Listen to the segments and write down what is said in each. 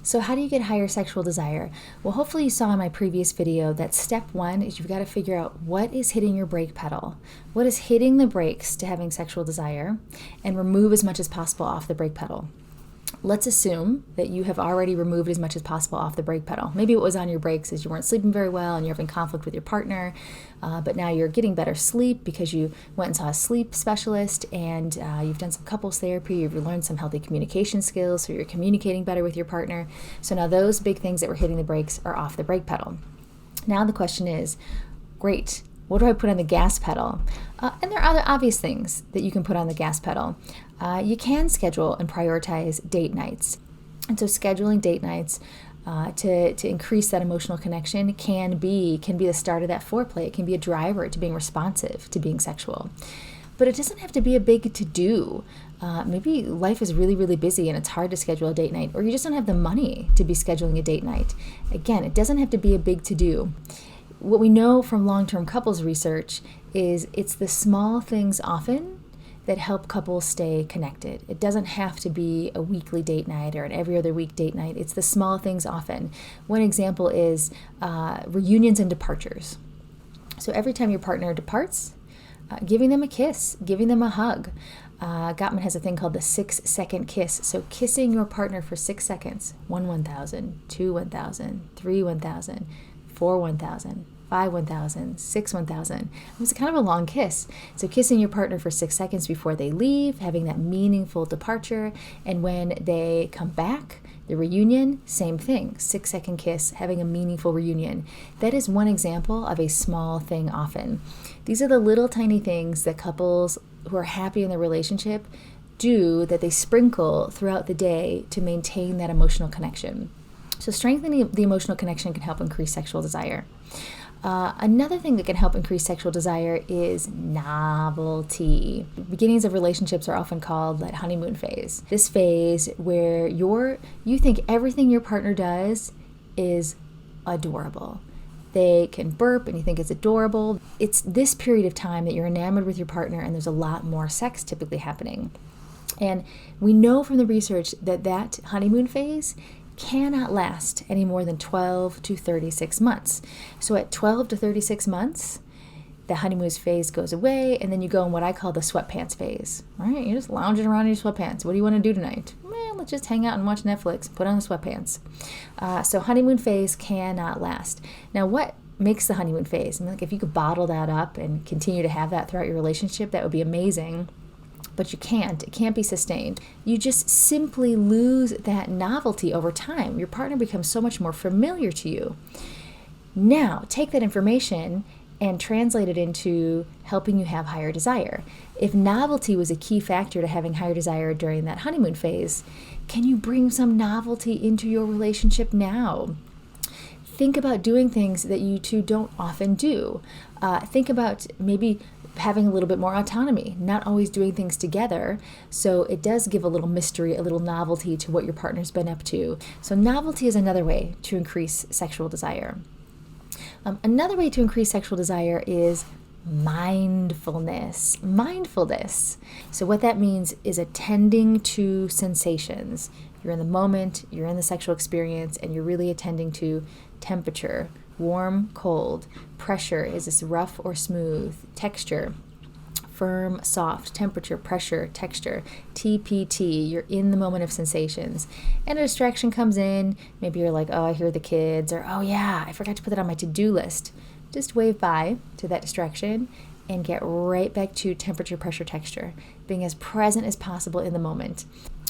So how do you get higher sexual desire? Well, hopefully you saw in my previous video that step one is you've got to figure out what is hitting your brake pedal, what is hitting the brakes to having sexual desire, and remove as much as possible off the brake pedal. Let's assume that you have already removed as much as possible off the brake pedal. Maybe what was on your brakes is you weren't sleeping very well and you're having conflict with your partner, but now you're getting better sleep because you went and saw a sleep specialist and you've done some couples therapy, you've learned some healthy communication skills, so you're communicating better with your partner. So now those big things that were hitting the brakes are off the brake pedal. Now the question is, great, what do I put on the gas pedal? And there are other obvious things that you can put on the gas pedal. You can schedule and prioritize date nights. And so scheduling date nights to increase that emotional connection can be the start of that foreplay. It can be a driver to being responsive, to being sexual. But it doesn't have to be a big to-do. Maybe life is really, really busy and it's hard to schedule a date night, or you just don't have the money to be scheduling a date night. Again, it doesn't have to be a big to-do. What we know from long-term couples research is it's the small things often that help couples stay connected. It doesn't have to be a weekly date night or an every other week date night. It's the small things often. One example is reunions and departures. So every time your partner departs, giving them a kiss, giving them a hug. Gottman has a thing called the 6-second kiss. So kissing your partner for 6 seconds. 1, 1,000, 2, 1,000, 3, 1,000, 4, 1,000, 5, 1,000, 6, 1,000. It's kind of a long kiss. So kissing your partner for 6 seconds before they leave, having that meaningful departure. And when they come back, the reunion, same thing. 6-second kiss, having a meaningful reunion. That is one example of a small thing often. These are the little tiny things that couples who are happy in their relationship do, that they sprinkle throughout the day to maintain that emotional connection. So strengthening the emotional connection can help increase sexual desire. Another thing that can help increase sexual desire is novelty. Beginnings of relationships are often called that honeymoon phase. This phase where you think everything your partner does is adorable. They can burp and you think it's adorable. It's this period of time that you're enamored with your partner and there's a lot more sex typically happening. And we know from the research that honeymoon phase cannot last any more than 12 to 36 months. So at 12 to 36 months, the honeymoon phase goes away, and then you go in what I call the sweatpants phase. All right, you're just lounging around in your sweatpants. What do you want to do tonight? Let's just hang out and watch Netflix. Put on the sweatpants. So honeymoon phase cannot last. Now, what makes the honeymoon phase? Like if you could bottle that up and continue to have that throughout your relationship, that would be amazing. But you can't. It can't be sustained. You just simply lose that novelty over time. Your partner becomes so much more familiar to you. Now, take that information and translate it into helping you have higher desire. If novelty was a key factor to having higher desire during that honeymoon phase, can you bring some novelty into your relationship now? Think about doing things that you two don't often do. Think about maybe having a little bit more autonomy, not always doing things together. So it does give a little mystery, a little novelty to what your partner's been up to. So novelty is another way to increase sexual desire. Another way to increase sexual desire is mindfulness. Mindfulness. So what that means is attending to sensations. You're in the moment, you're in the sexual experience, and you're really attending to temperature, warm, cold, pressure, is this rough or smooth, texture, firm, soft, temperature, pressure, texture, TPT, you're in the moment of sensations. And a distraction comes in, maybe you're like, oh, I hear the kids, or oh yeah, I forgot to put that on my to-do list. Just wave by to that distraction and get right back to temperature, pressure, texture, being as present as possible in the moment.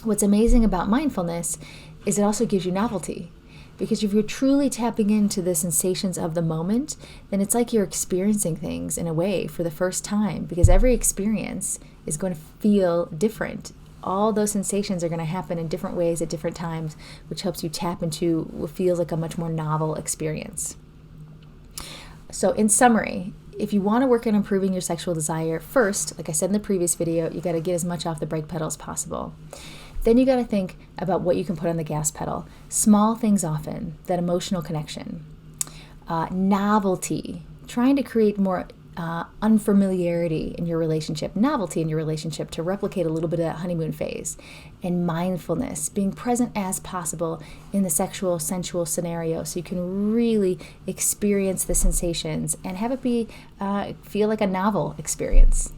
What's amazing about mindfulness is it also gives you novelty. Because if you're truly tapping into the sensations of the moment, then it's like you're experiencing things in a way for the first time, because every experience is going to feel different. All those sensations are going to happen in different ways at different times, which helps you tap into what feels like a much more novel experience. So in summary, if you want to work on improving your sexual desire, first, like I said in the previous video, you got to get as much off the brake pedal as possible. Then you got to think about what you can put on the gas pedal. Small things often, that emotional connection. Novelty, trying to create more unfamiliarity in your relationship, novelty in your relationship, to replicate a little bit of that honeymoon phase. And mindfulness, being present as possible in the sexual, sensual scenario so you can really experience the sensations and have it be feel like a novel experience.